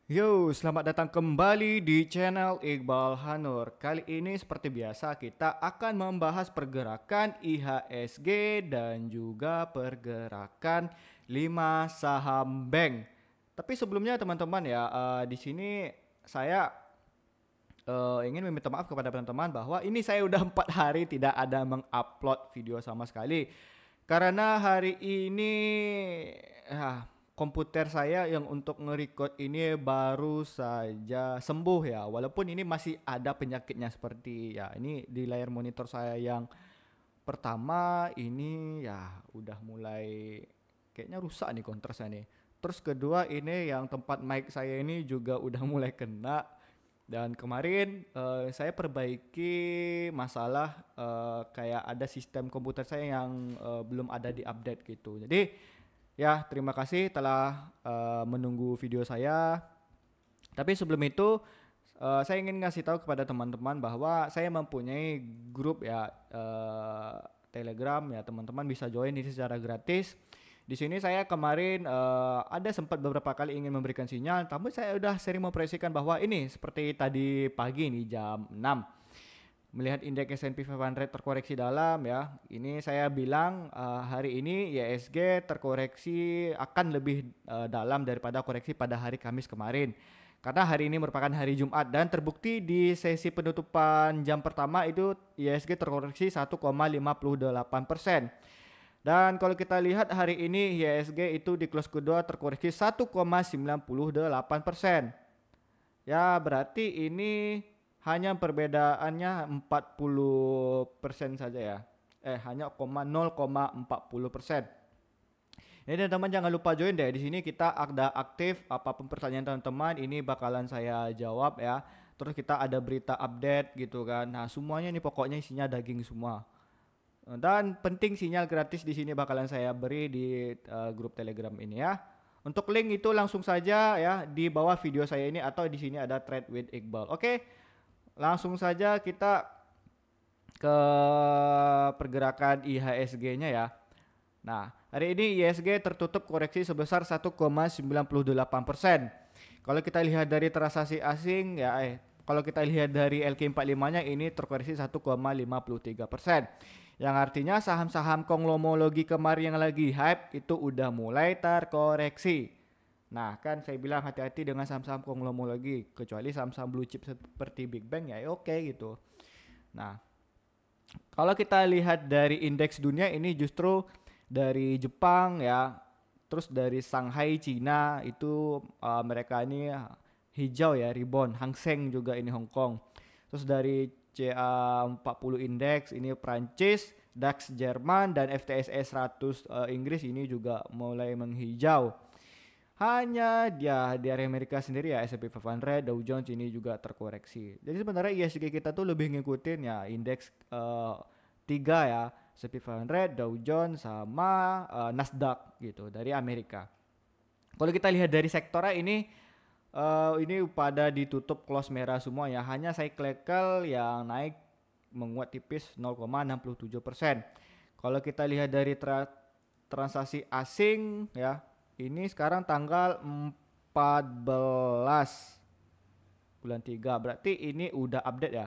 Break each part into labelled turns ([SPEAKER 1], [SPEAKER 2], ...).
[SPEAKER 1] Yo, selamat datang kembali di channel Iqbal Hanur. Kali ini seperti biasa kita akan membahas pergerakan IHSG dan juga pergerakan 5 saham bank. Tapi sebelumnya teman-teman ya, di sini saya ingin meminta maaf kepada teman-teman bahwa ini saya udah 4 hari tidak ada mengupload video sama sekali. Karena hari ini komputer saya yang untuk nge-record ini baru saja sembuh ya. Walaupun ini masih ada penyakitnya seperti ya ini di layar monitor saya yang pertama ini ya udah mulai kayaknya rusak nih counter saya nih. Terus kedua ini yang tempat mic saya ini juga udah mulai kena dan kemarin saya perbaiki masalah kayak ada sistem komputer saya yang belum ada di update gitu. Jadi ya terima kasih telah menunggu video saya. Tapi sebelum itu saya ingin ngasih tahu kepada teman-teman bahwa saya mempunyai grup ya Telegram ya teman-teman bisa join ini secara gratis. Di sini saya kemarin ada sempat beberapa kali ingin memberikan sinyal, tapi saya udah sering memproyeksikan bahwa ini seperti tadi pagi nih jam 6 melihat indeks S&P 500 terkoreksi dalam ya. Ini saya bilang hari ini IHSG terkoreksi akan lebih dalam daripada koreksi pada hari Kamis kemarin. Karena hari ini merupakan hari Jumat dan terbukti di sesi penutupan jam pertama itu IHSG terkoreksi 1,58%. Dan kalau kita lihat hari ini IHSG itu di close kedua terkoreksi 1,98%. Ya berarti ini hanya perbedaannya 40% saja ya. Hanya 0,40%. Jadi teman-teman jangan lupa join deh. Di sini kita ada aktif apapun pertanyaan teman-teman ini bakalan saya jawab ya. Terus kita ada berita update gitu kan. Nah, semuanya ini pokoknya isinya daging semua. Dan penting sinyal gratis di sini bakalan saya beri di grup Telegram ini ya. Untuk link itu langsung saja ya di bawah video saya ini atau di sini ada Trade with Iqbal. Oke. Langsung saja kita ke pergerakan IHSG-nya ya. Nah, hari ini IHSG tertutup koreksi sebesar 1,98%. Kalau kita lihat dari transaksi asing ya kalau kita lihat dari LQ45-nya ini terkoreksi 1,53%. Yang artinya saham-saham konglomerologi kemarin yang lagi hype itu udah mulai terkoreksi. Nah, kan saya bilang hati-hati dengan saham-saham konglomerologi, kecuali saham-saham blue chip seperti Big Bang ya oke gitu. Nah, kalau kita lihat dari indeks dunia ini justru dari Jepang ya, terus dari Shanghai Cina itu mereka ini hijau ya, rebound. Hang Seng juga ini Hong Kong. Terus dari CA40 Index ini Prancis, DAX Jerman dan FTSE 100 Inggris ini juga mulai menghijau. Hanya dia di area Amerika sendiri ya S&P 500, Dow Jones ini juga terkoreksi. Jadi sebenarnya IHSG kita tuh lebih ngikutin ya indeks 3 ya, S&P 500, Dow Jones sama Nasdaq gitu dari Amerika. Kalau kita lihat dari sektornya ini pada ditutup close merah semua ya. Hanya cyclical yang naik menguat tipis 0,67%. Kalau kita lihat dari transaksi asing ya, ini sekarang tanggal 14 bulan 3. Berarti ini udah update ya.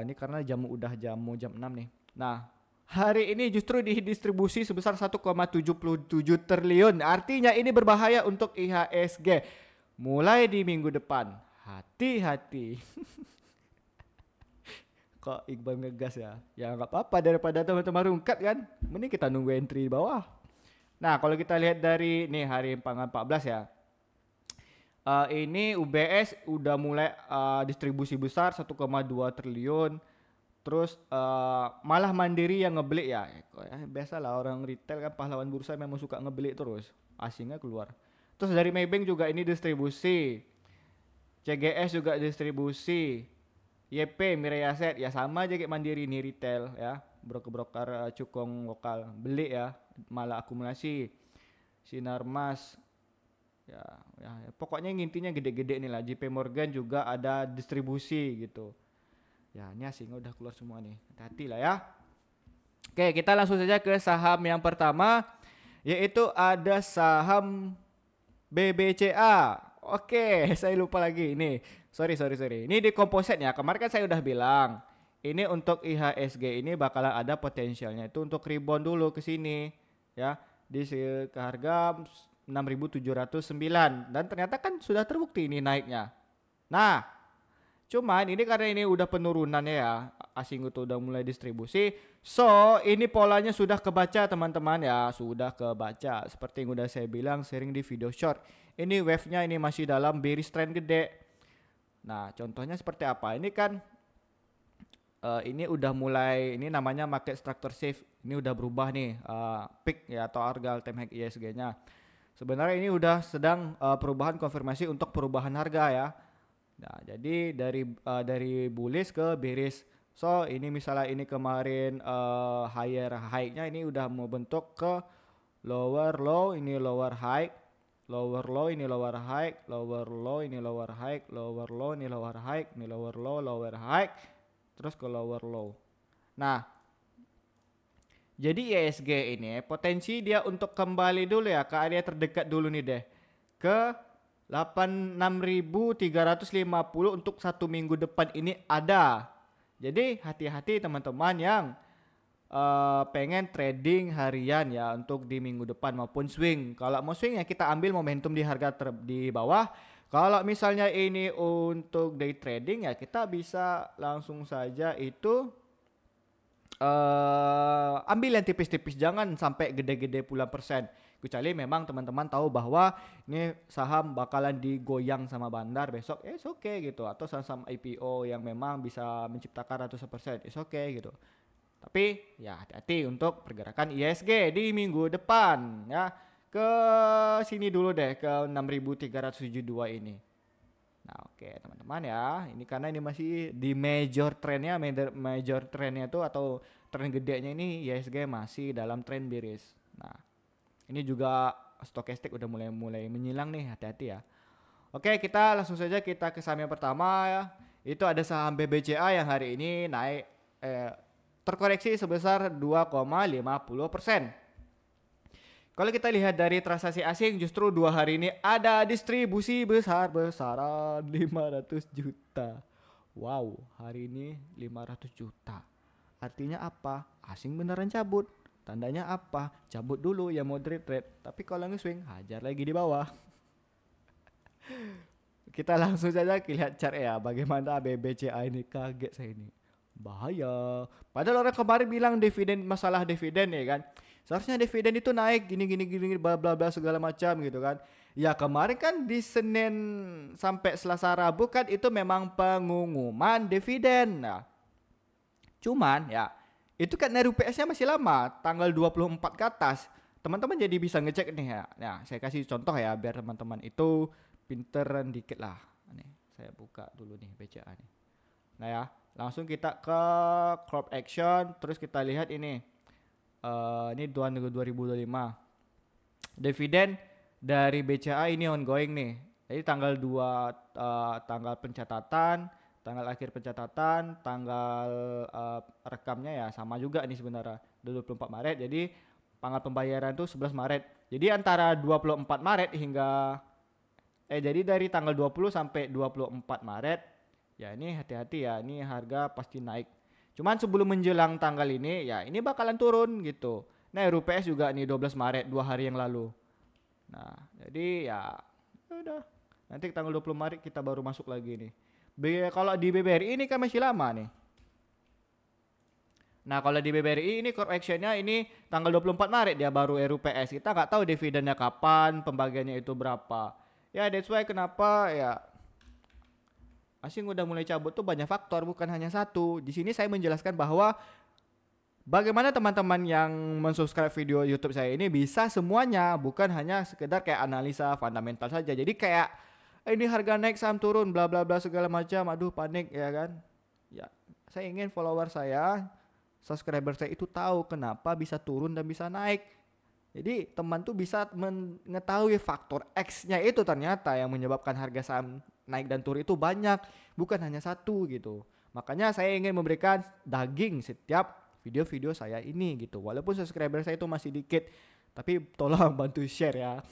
[SPEAKER 1] Ini karena udah jam 6 nih. Nah, hari ini justru didistribusi sebesar 1,77 triliun. Artinya ini berbahaya untuk IHSG. Mulai di minggu depan. Hati-hati. Kok Iqbal ngegas ya? Ya nggak apa-apa daripada teman-teman rungkat kan. Mending kita nunggu entry di bawah. Nah, kalau kita lihat dari nih hari 14 ya. Ini UBS udah mulai distribusi besar 1,2 triliun. Terus malah Mandiri yang ngebeli ya. Biasalah orang retail kan pahlawan bursa memang suka ngebeli terus. Asingnya keluar. Terus dari Maybank juga ini distribusi. CGS juga distribusi. YP Mirai Aset ya sama aja kayak Mandiri ini retail ya. Broker-broker cukong lokal beli ya, malah akumulasi. Sinarmas ya, pokoknya intinya gede-gede nih lah. JP Morgan juga ada distribusi gitu. Ya ini asingnya udah keluar semua nih. Hati-hati lah ya. Oke, kita langsung saja ke saham yang pertama, yaitu ada saham BBCA. Oke, saya lupa lagi ini. Sorry. Ini di composite ya. Kemarin kan saya udah bilang. Ini untuk IHSG ini bakalan ada potensialnya itu untuk rebound dulu ke sini ya ke harga 6.709 dan ternyata kan sudah terbukti ini naiknya. Nah, cuman ini karena ini udah penurunan ya, asing itu udah mulai distribusi. So, ini polanya sudah kebaca teman-teman ya, sudah kebaca. Seperti yang udah saya bilang sering di video short. Ini wave-nya ini masih dalam bearish trend gede. Nah, contohnya seperti apa? Ini kan ini udah mulai, ini namanya market structure shift. Ini udah berubah nih peak ya atau harga all time high ISG-nya. Sebenarnya ini udah sedang perubahan konfirmasi untuk perubahan harga ya. Nah, jadi dari bullish ke bearish. So, ini misalnya ini kemarin higher high-nya ini udah mau bentuk ke lower low, ini lower high, lower low, ini lower high, lower low, ini lower high, lower low, ini lower high, ini lower low, lower high, terus ke lower low. Nah, jadi ISG ini potensi dia untuk kembali dulu ya ke area terdekat dulu nih deh. Ke 86.350 untuk 1 minggu depan ini ada. Jadi hati-hati teman-teman yang pengen trading harian ya untuk di minggu depan maupun swing. Kalau mau swing ya kita ambil momentum di harga di bawah. Kalau misalnya ini untuk day trading ya kita bisa langsung saja itu ambil yang tipis-tipis, jangan sampai gede-gede puluhan persen. Kecuali memang teman-teman tahu bahwa ini saham bakalan digoyang sama bandar besok, it's okay gitu. Atau saham IPO yang memang bisa menciptakan ratusan persen, it's okay gitu. Tapi ya hati-hati untuk pergerakan ISG di minggu depan ya. Ke sini dulu deh ke 6.372 ini. Nah oke teman-teman ya, ini karena ini masih di major trendnya tuh atau tren gedenya ini ISG masih dalam tren bearish. Nah ini juga stokastik udah mulai menyilang nih, hati-hati ya. Oke kita langsung saja kita ke saham yang pertama ya. Itu ada saham BBCA yang hari ini naik terkoreksi sebesar 2,50%. Kalau kita lihat dari transaksi asing justru 2 hari ini ada distribusi besar-besaran 500 juta. Wow, hari ini 500 juta. Artinya apa? Asing beneran cabut. Tandanya apa? Cabut dulu ya moderate trade. Tapi kalau nge-swing hajar lagi di bawah. Kita langsung saja lihat chart ya. Bagaimana BBCA ini, kaget saya ini. Bahaya. Padahal orang kemarin bilang masalah dividen ya kan. Seharusnya dividen itu naik gini bla bla bla segala macam gitu kan. Ya kemarin kan di Senin sampai Selasa Rabu kan itu memang pengumuman dividen. Nah, cuman ya itu kan RUPS-nya masih lama, tanggal 24 ke atas. Teman-teman jadi bisa ngecek nih ya. Nah, saya kasih contoh ya biar teman-teman itu pinteran dikit lah. Nih, saya buka dulu nih BCA nih. Nah ya, langsung kita ke crop action, terus kita lihat ini. Ini 2025. Dividen dari BCA ini ongoing nih. Jadi tanggal 2 tanggal pencatatan, tanggal akhir pencatatan, tanggal rekamnya ya sama juga nih sebenarnya 24 Maret. Jadi tanggal pembayaran tuh 11 Maret. Jadi antara 24 Maret hingga jadi dari tanggal 20 sampai 24 Maret ya ini hati-hati ya, ini harga pasti naik. Cuman sebelum menjelang tanggal ini ya ini bakalan turun gitu. Nah RUPS juga nih 12 Maret 2 hari yang lalu. Nah jadi ya udah nanti tanggal 20 Maret kita baru masuk lagi nih. Kalau di BBRI ini kan masih lama nih. Nah kalau di BBRI ini core actionnya ini tanggal 24 Maret dia baru RUPS. Kita nggak tahu dividennya kapan, pembagiannya itu berapa. Ya that's why kenapa ya asing udah mulai cabut tuh banyak faktor, bukan hanya satu. Di sini saya menjelaskan bahwa bagaimana teman-teman yang mensubscribe video YouTube saya ini bisa semuanya, bukan hanya sekedar kayak analisa fundamental saja. Jadi kayak ini harga naik saham turun bla bla bla segala macam, aduh panik ya kan. Ya, saya ingin follower saya, subscriber saya itu tahu kenapa bisa turun dan bisa naik. Jadi teman tuh bisa mengetahui faktor X-nya itu ternyata yang menyebabkan harga saham naik dan turun itu banyak, bukan hanya satu gitu. Makanya saya ingin memberikan daging setiap video-video saya ini gitu. Walaupun subscriber saya itu masih dikit, tapi tolong bantu share ya.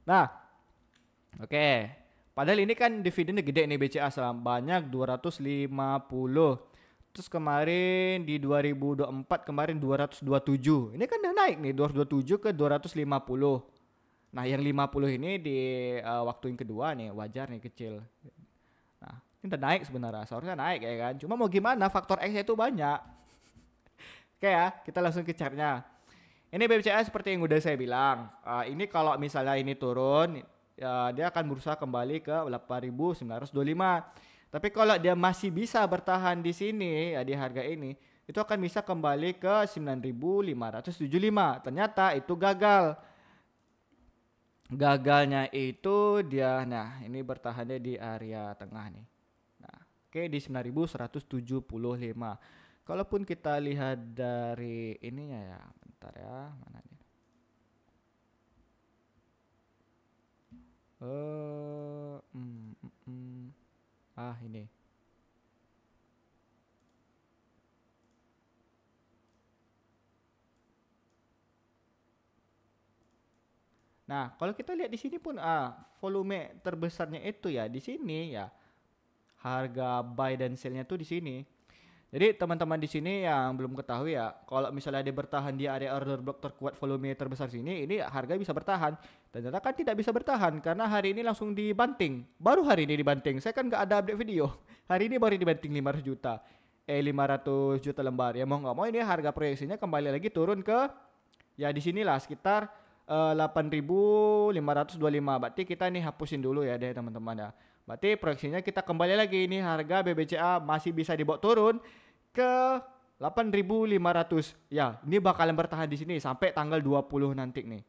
[SPEAKER 1] Nah, Oke. Padahal ini kan dividennya gede nih BCA saham banyak 250. Terus kemarin di 2024 kemarin 227. Ini kan udah naik nih 227 ke 250. Nah, yang 50 ini di waktu yang kedua nih wajar nih kecil. Nah, ini udah naik sebenarnya. Seharusnya naik ya kan. Cuma mau gimana faktor X itu banyak. Oke ya, kita langsung ke chartnya. Ini BCA seperti yang udah saya bilang. Ini kalau misalnya ini turun, ya dia akan berusaha kembali ke 8.925. Tapi kalau dia masih bisa bertahan di sini, ya di harga ini, itu akan bisa kembali ke 9.575. Ternyata itu gagal. Gagalnya itu dia, nah ini bertahannya di area tengah nih. Nah, oke di 9.175. Kalaupun kita lihat dari ininya ya, bentar ya, mana nih? Ini. Nah, kalau kita lihat di sini pun volume terbesarnya itu ya di sini ya. Harga buy dan sell-nya tuh di sini. Jadi teman-teman di sini yang belum ketahui ya, kalau misalnya dia bertahan di area order block terkuat volume terbesar sini, ini harga bisa bertahan. Ternyata kan tidak bisa bertahan karena hari ini langsung dibanting. Baru hari ini dibanting. Saya kan nggak ada update video. Hari ini baru dibanting 500 juta. 500 juta lembar. Ya mau nggak mau ini harga proyeksinya kembali lagi turun ke ya di sinilah sekitar 8.525. Berarti kita nih hapusin dulu ya deh teman-teman ya. Berarti proyeksinya kita kembali lagi ini harga BBCA masih bisa dibawa turun ke 8.500. Ya, ini bakalan bertahan di sini sampai tanggal 20 nanti nih.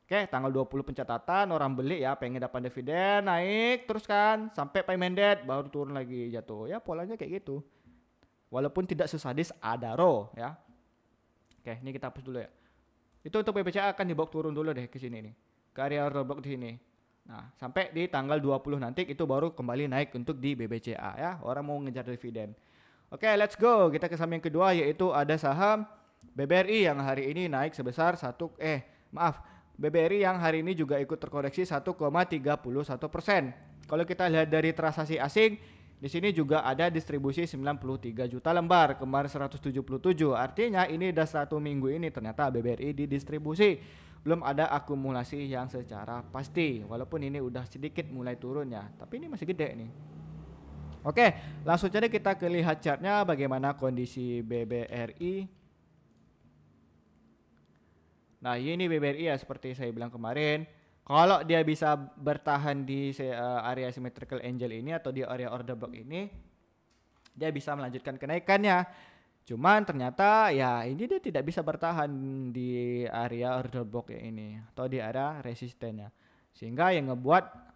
[SPEAKER 1] Oke, tanggal 20 pencatatan orang beli ya, pengen dapat dividen naik terus kan sampai payment date baru turun lagi jatuh. Ya, polanya kayak gitu. Walaupun tidak sesadis Adaro ya. Oke, ini kita hapus dulu ya. Itu untuk BBCA akan dibawa turun dulu deh ke sini nih. Ke area order block di sini. Nah, sampai di tanggal 20 nanti itu baru kembali naik untuk di BBCA ya. Orang mau ngejar dividen. Oke, let's go. Kita ke saham yang kedua yaitu ada saham BBRI yang hari ini naik sebesar BBRI yang hari ini juga ikut terkoreksi 1,31%. Kalau kita lihat dari transaksi asing, di sini juga ada distribusi 93 juta lembar, kemarin 177. Artinya ini udah 1 minggu ini ternyata BBRI didistribusi. Belum ada akumulasi yang secara pasti. Walaupun ini udah sedikit mulai turun ya, tapi ini masih gede nih. Oke, langsung saja kita lihat chartnya bagaimana kondisi BBRI. Nah, ini BBRI ya seperti saya bilang kemarin. Kalau dia bisa bertahan di area symmetrical angel ini atau di area order block ini, dia bisa melanjutkan kenaikannya. Cuman ternyata ya ini dia tidak bisa bertahan di area order block ya ini atau di area resistennya. Sehingga yang ngebuat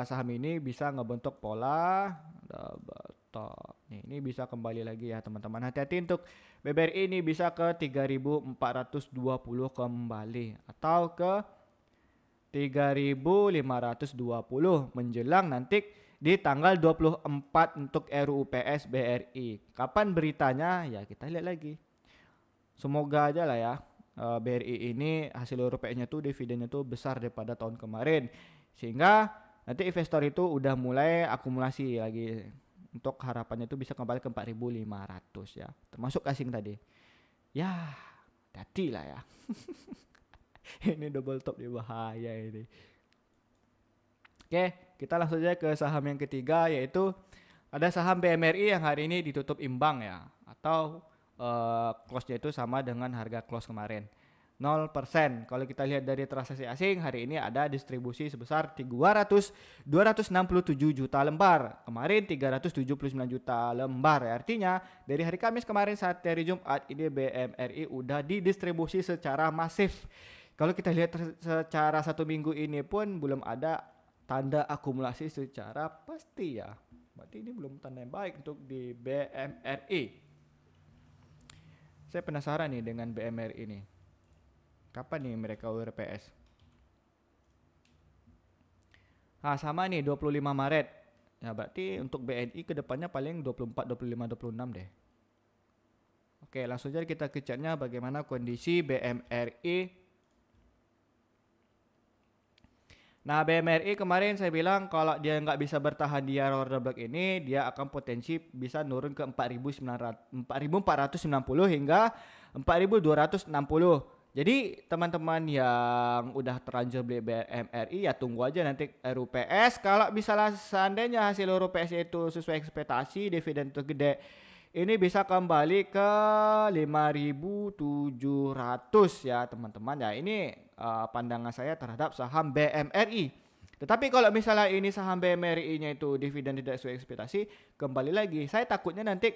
[SPEAKER 1] saham ini bisa ngebentuk pola double top. Nih, ini bisa kembali lagi ya teman-teman. Hati-hati untuk BBRI ini bisa ke 3.420 kembali atau ke 3.520 menjelang nanti di tanggal 24 untuk RUPS BRI. Kapan beritanya? Ya kita lihat lagi. Semoga aja lah ya BRI ini hasil RUPS-nya tuh dividennya tuh besar daripada tahun kemarin. Sehingga nanti investor itu udah mulai akumulasi lagi. Untuk harapannya itu bisa kembali ke 4.500 ya. Termasuk asing tadi. Ya, hati lah ya. Ini double top di bahaya ini. Oke, kita langsung aja ke saham yang ketiga yaitu ada saham BMRI yang hari ini ditutup imbang ya atau close-nya itu sama dengan harga close kemarin. 0%. Kalau kita lihat dari transaksi asing hari ini ada distribusi sebesar 267 juta lembar. Kemarin 379 juta lembar. Artinya dari hari Kamis kemarin saat hari Jumat ini BMRI udah didistribusi secara masif. Kalau kita lihat secara 1 minggu ini pun belum ada tanda akumulasi secara pasti ya. Berarti ini belum tanda yang baik untuk di BMRI. Saya penasaran nih dengan BMRI ini. Kapan nih mereka URPS? Sama nih 25 Maret. Ya berarti untuk BNI kedepannya paling 24, 25, 26 deh. Oke, langsung aja kita ke chartnya bagaimana kondisi BMRI. Nah, BMRI kemarin saya bilang kalau dia nggak bisa bertahan di order block ini, dia akan potensi bisa nurun ke 4.490 hingga 4.260. Jadi teman-teman yang udah terlanjur beli BMRI ya tunggu aja nanti RUPS. Kalau misalnya seandainya hasil RUPS itu sesuai ekspektasi, dividen itu gede, ini bisa kembali ke 5.700 ya teman-teman ya. Ini pandangan saya terhadap saham BMRI. Tetapi kalau misalnya ini saham BMRI-nya itu dividen tidak sesuai ekspektasi, kembali lagi saya takutnya nanti,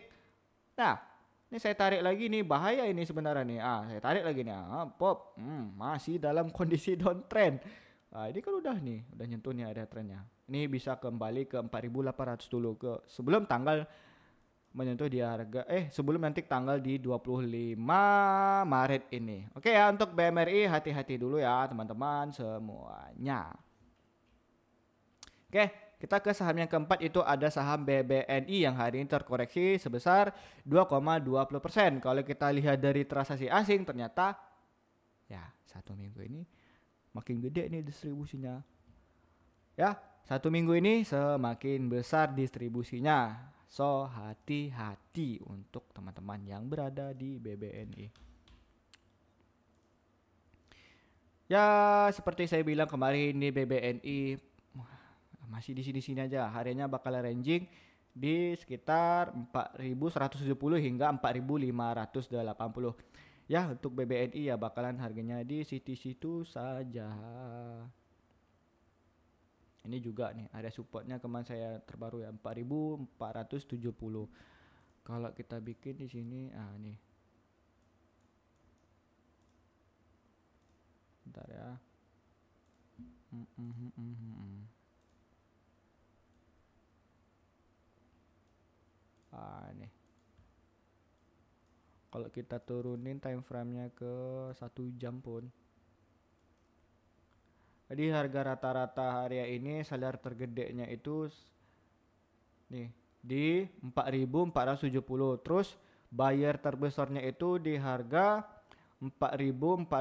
[SPEAKER 1] nah ini saya tarik lagi nih, bahaya ini sebenarnya nih. Saya tarik lagi nih, pop, masih dalam kondisi downtrend. Ini kan udah nih, udah nyentuh nih ada trennya. Ini bisa kembali ke 4.800 dulu ke sebelum tanggal menyentuh di harga sebelum nanti tanggal di 25 Maret ini. Oke ya, untuk BMRI hati-hati dulu ya teman-teman semuanya. Oke, kita ke saham yang keempat, itu ada saham BBNI yang hari ini terkoreksi sebesar 2,20%. Kalau kita lihat dari transaksi asing ternyata ya 1 minggu ini makin gede nih distribusinya. Ya, 1 minggu ini semakin besar distribusinya. So, hati-hati untuk teman-teman yang berada di BBNI. Ya, seperti saya bilang kemarin di BBNI masih di sini-sini aja. Harinya bakal ranging di sekitar 4.170 hingga 4.580. Ya, untuk BBNI ya bakalan harganya di situ-situ saja. Ini juga nih area supportnya kemarin saya terbaru ya 4.470. Kalau kita bikin di sini nih. Bentar ya. Nih. Kalau kita turunin time frame-nya ke 1 jam pun. Jadi harga rata-rata area ini salar tergedenya itu nih di 4.470. Terus buyer terbesarnya itu di harga 4.420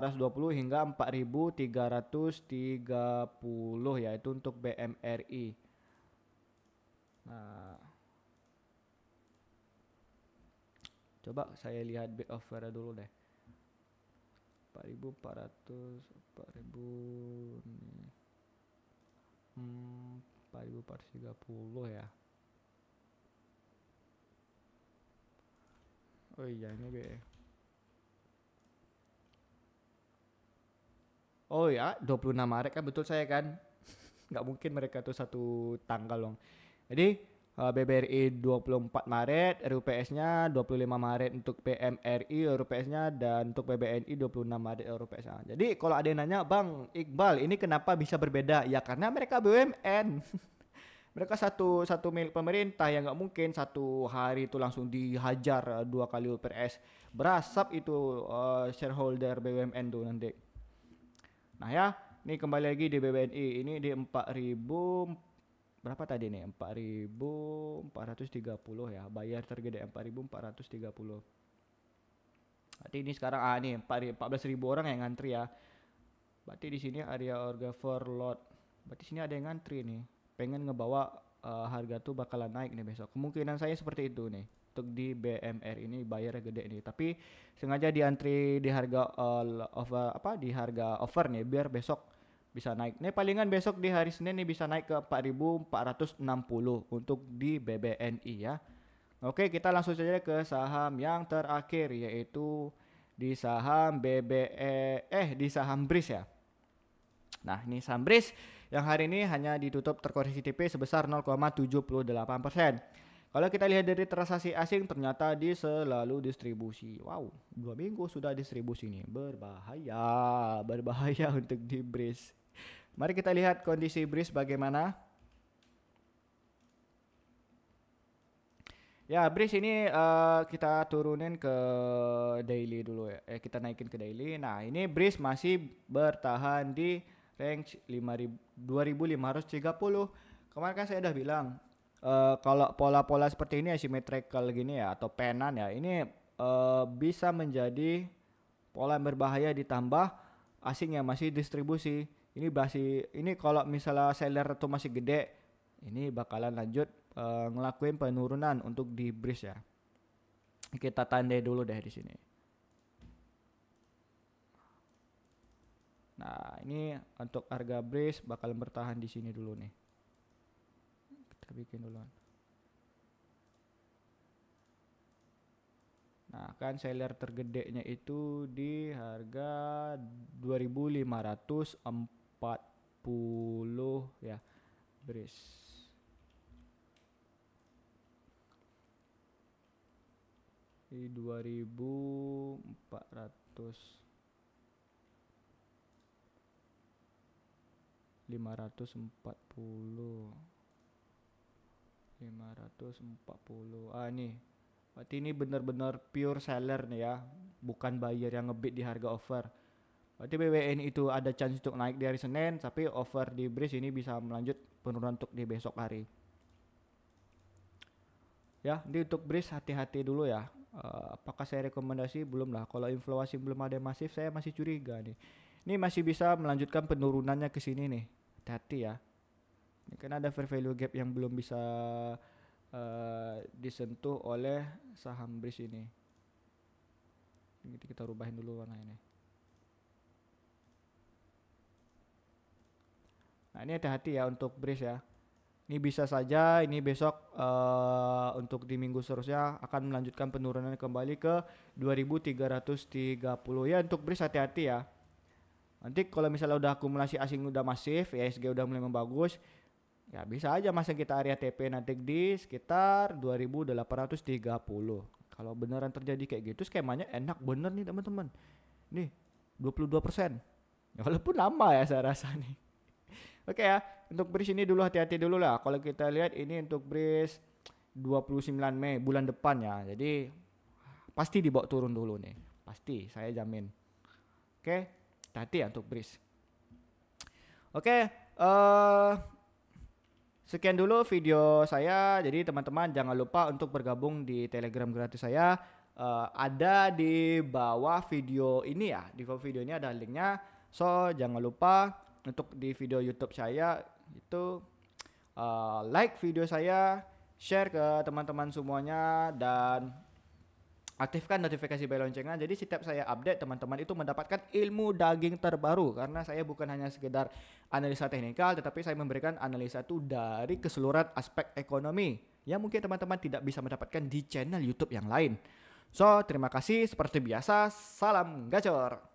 [SPEAKER 1] hingga 4.330 ya, itu untuk BMRI. Nah, coba saya lihat bid offer dulu deh. 4.400, 4.000 nih. 4.430 ya. Oh iya ini be. Oh ya 26 Maret kan, betul saya kan. Nggak mungkin mereka tuh satu tanggal dong. Jadi BBRI 24 Maret, RUPS-nya 25 Maret untuk PMRI RUPS-nya, dan untuk BBNI 26 Maret RUPS-nya. Jadi kalau ada yang nanya, Bang Iqbal ini kenapa bisa berbeda? Ya karena mereka BUMN. Mereka satu milik pemerintah, yang nggak mungkin satu hari itu langsung dihajar 2 kali UPRS. Berasap itu shareholder BUMN tuh nanti. Nah ya, ini kembali lagi di BBNI ini di 4.000 berapa tadi nih, 4.430 ya, bayar tergede 4.430. Berarti ini sekarang nih 14.000 orang yang ngantri ya. Berarti di sini area order for lot. Berarti sini ada yang ngantri nih, pengen ngebawa harga tuh bakalan naik nih besok. Kemungkinan saya seperti itu nih. Untuk di BMR ini bayarnya gede nih, tapi sengaja diantri di harga di harga over nih biar besok bisa naik. Nih palingan besok di hari Senin nih bisa naik ke 4.460 untuk di BBNI ya. Oke, kita langsung saja ke saham yang terakhir, yaitu di saham di saham BRIS ya. Nah, ini saham BRIS yang hari ini hanya ditutup terkoreksi tipis sebesar 0,78%. Kalau kita lihat dari transaksi asing, ternyata di selalu distribusi. Wow, 2 minggu sudah distribusi nih. Berbahaya untuk di BRIS. Mari kita lihat kondisi BRIS bagaimana. Ya, BRIS ini kita turunin ke daily dulu ya. Kita naikin ke daily. Nah, ini BRIS masih bertahan di range 2.530. Kemarin kan saya udah bilang, kalau pola-pola seperti ini asymmetrical gini ya, atau penan ya, ini bisa menjadi pola yang berbahaya, ditambah asing yang masih distribusi. Ini kalau misalnya seller itu masih gede, ini bakalan lanjut ngelakuin penurunan untuk di bridge ya. Kita tandai dulu deh di sini. Nah, ini untuk harga bridge bakal bertahan di sini dulu nih. Kita bikin dulu. Nah, kan seller tergedenya itu di harga 2540 ya, bridge. Di 2400 540 nih berarti ini benar-benar pure seller nih ya, bukan buyer yang ngebid di harga over. Berarti BWN itu ada chance untuk naik di hari Senin, tapi over di bridge ini bisa melanjut penurunan untuk di besok hari ya. Ini untuk bridge hati-hati dulu ya. Apakah saya rekomendasi? Belum lah. Kalau inflasi belum ada masif, saya masih curiga nih. Ini masih bisa melanjutkan penurunannya ke sini nih. Hati-hati ya. Ini kan ada fair value gap yang belum bisa disentuh oleh saham bridge ini. Ini kita rubahin dulu warna ini. Nah, ini hati-hati ya untuk bridge ya. Ini bisa saja ini besok untuk di minggu seterusnya akan melanjutkan penurunan kembali ke 2330 ya. Untuk bridge hati-hati ya. Nanti kalau misalnya udah akumulasi asing udah masif, ISG udah mulai membagus, ya bisa aja masang kita area TP nanti di sekitar 2830. Kalau beneran terjadi kayak gitu, skemanya enak bener nih teman-teman. Nih 22%. Ya, walaupun lama ya saya rasa nih. Oke ya, untuk bridge ini dulu hati-hati dulu lah. Kalau kita lihat ini untuk bridge 29 Mei bulan depan ya. Jadi pasti dibawa turun dulu nih. Pasti, saya jamin. Oke, hati-hati ya untuk bridge. Oke, sekian dulu video saya. Jadi teman-teman jangan lupa untuk bergabung di Telegram gratis saya. Ada di bawah video ini ya. Di bawah video ini ada linknya. So jangan lupa untuk di video YouTube saya itu like video saya, share ke teman-teman semuanya, dan aktifkan notifikasi bel loncengnya. Jadi setiap saya update, teman-teman itu mendapatkan ilmu daging terbaru. Karena saya bukan hanya sekedar analisa teknikal, tetapi saya memberikan analisa itu dari keseluruhan aspek ekonomi yang mungkin teman-teman tidak bisa mendapatkan di channel YouTube yang lain. So, terima kasih seperti biasa. Salam gacor.